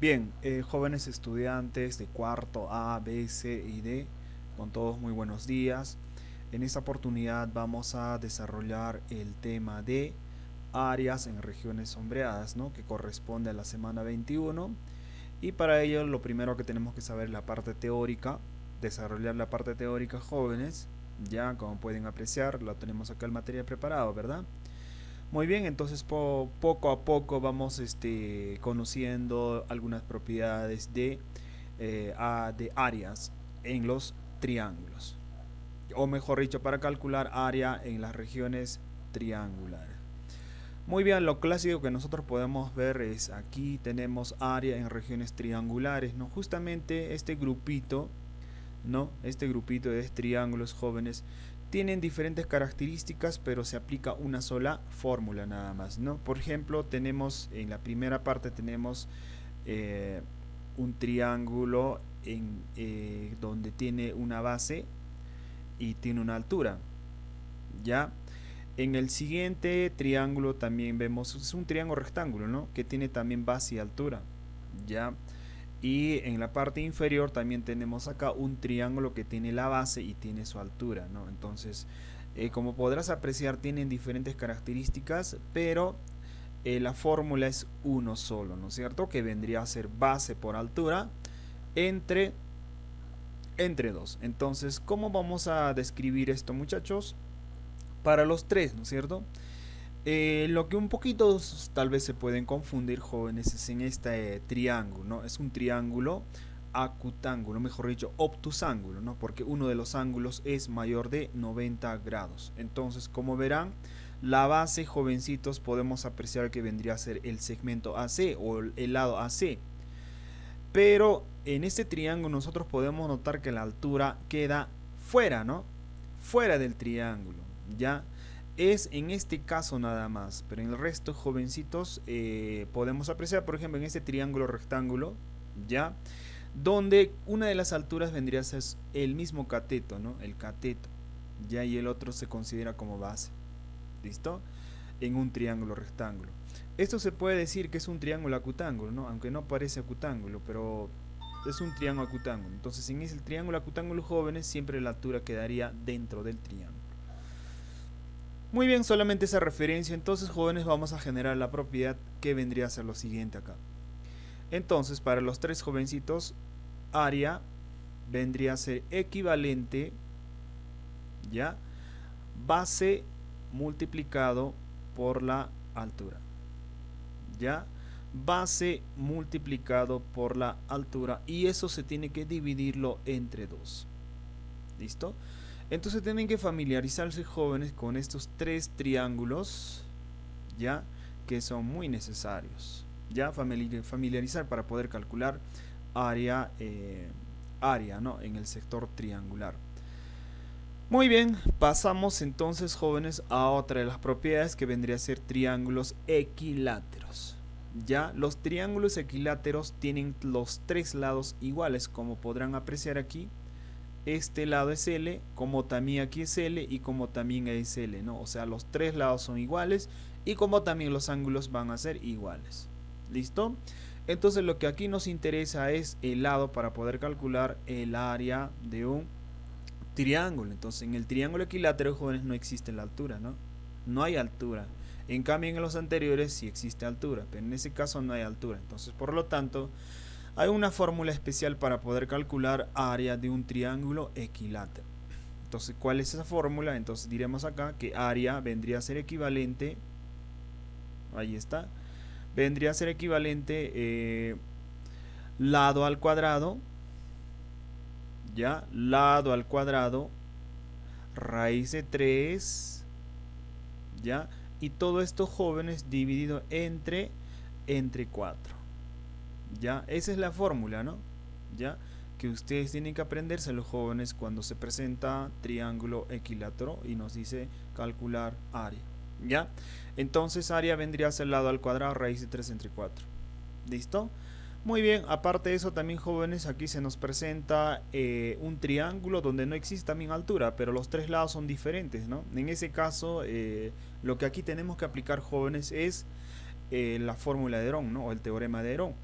Bien, jóvenes estudiantes de cuarto A, B, C y D, con todos muy buenos días. En esta oportunidad vamos a desarrollar el tema de áreas en regiones sombreadas, ¿no? Que corresponde a la semana 21. Y para ello lo primero que tenemos que saber es la parte teórica, desarrollar la parte teórica, jóvenes. Ya, como pueden apreciar, lo tenemos acá el material preparado, ¿verdad? Muy bien, entonces poco a poco vamos conociendo algunas propiedades de áreas en los triángulos. O mejor dicho, para calcular área en las regiones triangulares. Muy bien, lo clásico que nosotros podemos ver es aquí tenemos área en regiones triangulares, ¿no? Justamente este grupito, ¿no? Este grupito de triángulos jóvenes tienen diferentes características, pero se aplica una sola fórmula nada más, ¿no? Por ejemplo, tenemos en la primera parte tenemos eh, un triángulo donde tiene una base y tiene una altura, ¿ya? En el siguiente triángulo también vemos, es un triángulo rectángulo, ¿no? Que tiene también base y altura, ¿ya? Y en la parte inferior también tenemos acá un triángulo que tiene la base y tiene su altura, ¿no? Entonces, como podrás apreciar, tienen diferentes características, pero la fórmula es uno solo, ¿no es cierto? Que vendría a ser base por altura entre, entre dos. Entonces, ¿cómo vamos a describir esto, muchachos? Para los tres, ¿no es cierto? Lo que un poquito tal vez se pueden confundir, jóvenes, es en este triángulo, ¿no? Es un triángulo acutángulo, mejor dicho, obtusángulo, ¿no? Porque uno de los ángulos es mayor de 90 grados. Entonces, como verán, la base, jovencitos, podemos apreciar que vendría a ser el segmento AC o el lado AC. Pero en este triángulo nosotros podemos notar que la altura queda fuera, ¿no? Fuera del triángulo, ¿ya? Es en este caso nada más, pero en el resto, jovencitos, podemos apreciar, por ejemplo, en este triángulo rectángulo, ¿ya? Donde una de las alturas vendría a ser el mismo cateto, ¿no? El cateto, ¿ya? Y el otro se considera como base, ¿listo? En un triángulo rectángulo. Esto se puede decir que es un triángulo acutángulo, ¿no? Aunque no parece acutángulo, pero es un triángulo acutángulo. Entonces, en ese triángulo acutángulo, jóvenes, siempre la altura quedaría dentro del triángulo. Muy bien, solamente esa referencia. Entonces, jóvenes, vamos a generar la propiedad que vendría a ser lo siguiente acá. Entonces, para los tres jovencitos, área vendría a ser equivalente, ¿ya? Base multiplicado por la altura, ¿ya? Base multiplicado por la altura, y eso se tiene que dividirlo entre dos. ¿Listo? Entonces tienen que familiarizarse, jóvenes, con estos tres triángulos, ¿ya? Que son muy necesarios, ¿ya? Familiarizar para poder calcular área, área, ¿no? En el sector triangular. Muy bien, pasamos entonces, jóvenes, a otra de las propiedades que vendría a ser triángulos equiláteros. Ya, los triángulos equiláteros tienen los tres lados iguales, como podrán apreciar aquí. Este lado es L, como también aquí es L y como también es L, ¿no? O sea, los tres lados son iguales y como también los ángulos van a ser iguales. ¿Listo? Entonces lo que aquí nos interesa es el lado para poder calcular el área de un triángulo. Entonces en el triángulo equilátero, jóvenes, no existe la altura, ¿no? No hay altura. En cambio en los anteriores sí existe altura, pero en ese caso no hay altura. Entonces por lo tanto hay una fórmula especial para poder calcular área de un triángulo equilátero. Entonces, ¿cuál es esa fórmula? Entonces diremos acá que área vendría a ser equivalente, ahí está, vendría a ser equivalente lado al cuadrado, ya, lado al cuadrado, raíz de 3, ya, y todo esto, jóvenes, dividido entre 4. Ya, esa es la fórmula, ¿no? Ya, que ustedes tienen que aprenderse, los jóvenes, cuando se presenta triángulo equilátero y nos dice calcular área. ¿Ya? Entonces área vendría a ser lado al cuadrado, raíz de 3 entre 4. ¿Listo? Muy bien, aparte de eso también, jóvenes, aquí se nos presenta un triángulo donde no existe también altura, pero los tres lados son diferentes, ¿no? En ese caso, lo que aquí tenemos que aplicar, jóvenes, es la fórmula de Herón, ¿no? O el teorema de Herón.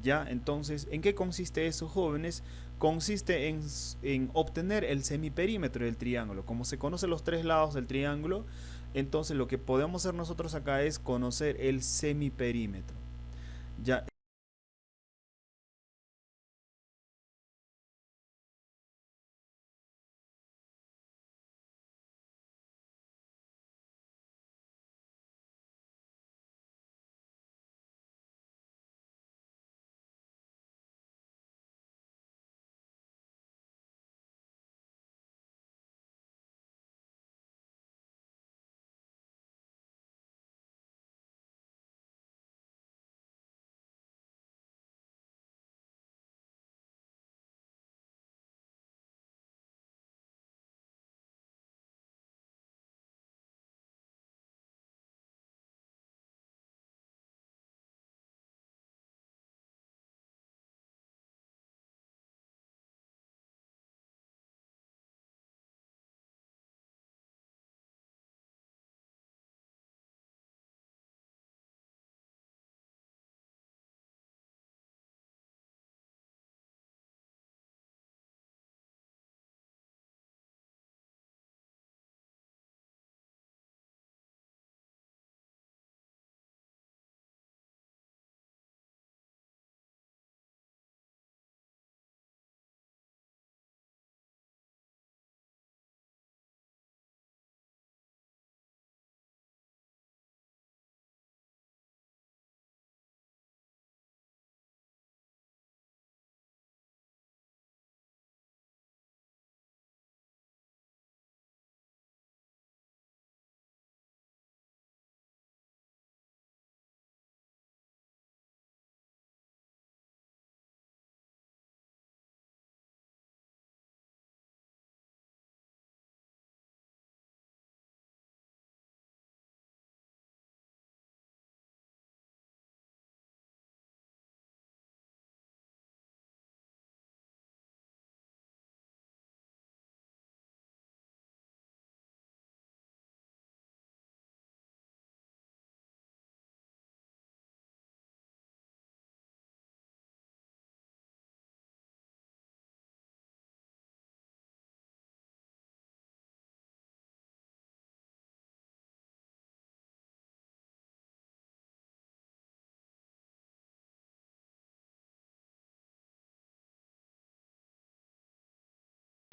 Ya, entonces, ¿en qué consiste eso, jóvenes? Consiste en obtener el semiperímetro del triángulo. Como se conocen los tres lados del triángulo, entonces lo que podemos hacer nosotros acá es conocer el semiperímetro. Ya.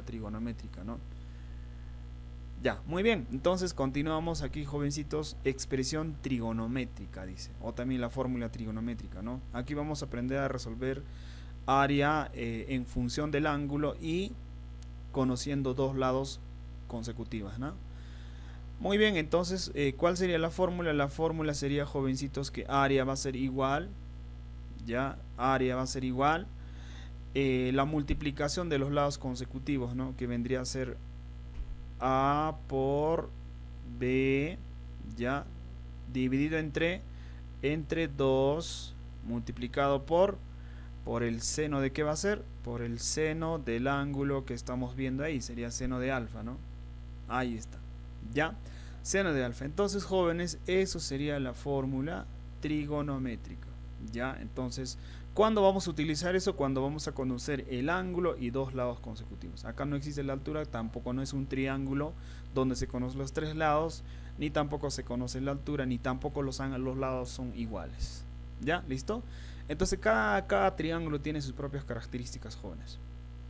Trigonométrica, ¿no? Ya, muy bien. Entonces continuamos aquí, jovencitos. Expresión trigonométrica, dice. O también la fórmula trigonométrica, ¿no? Aquí vamos a aprender a resolver área en función del ángulo y conociendo dos lados consecutivas, ¿no? Muy bien, entonces, ¿cuál sería la fórmula? La fórmula sería, jovencitos, que área va a ser igual, ya, área va a ser igual, la multiplicación de los lados consecutivos, ¿no? Que vendría a ser A por B, ya, dividido entre 2 multiplicado por el seno de qué va a ser, por el seno del ángulo que estamos viendo ahí, sería seno de alfa, ¿no? Ahí está, ya, seno de alfa. Entonces, jóvenes, eso sería la fórmula trigonométrica, ya. Entonces, ¿cuándo vamos a utilizar eso? Cuando vamos a conocer el ángulo y dos lados consecutivos. Acá no existe la altura, tampoco no es un triángulo donde se conocen los tres lados, ni tampoco se conoce la altura, ni tampoco los lados son iguales. ¿Ya? ¿Listo? Entonces cada triángulo tiene sus propias características, jóvenes.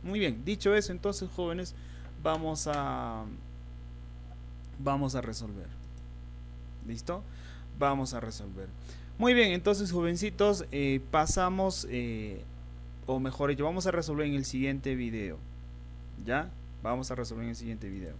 Muy bien, dicho eso, entonces, jóvenes, vamos a resolver. ¿Listo? Vamos a resolver. Muy bien, entonces, jovencitos, pasamos, o mejor dicho, vamos a resolver en el siguiente video. ¿Ya? Vamos a resolver en el siguiente video.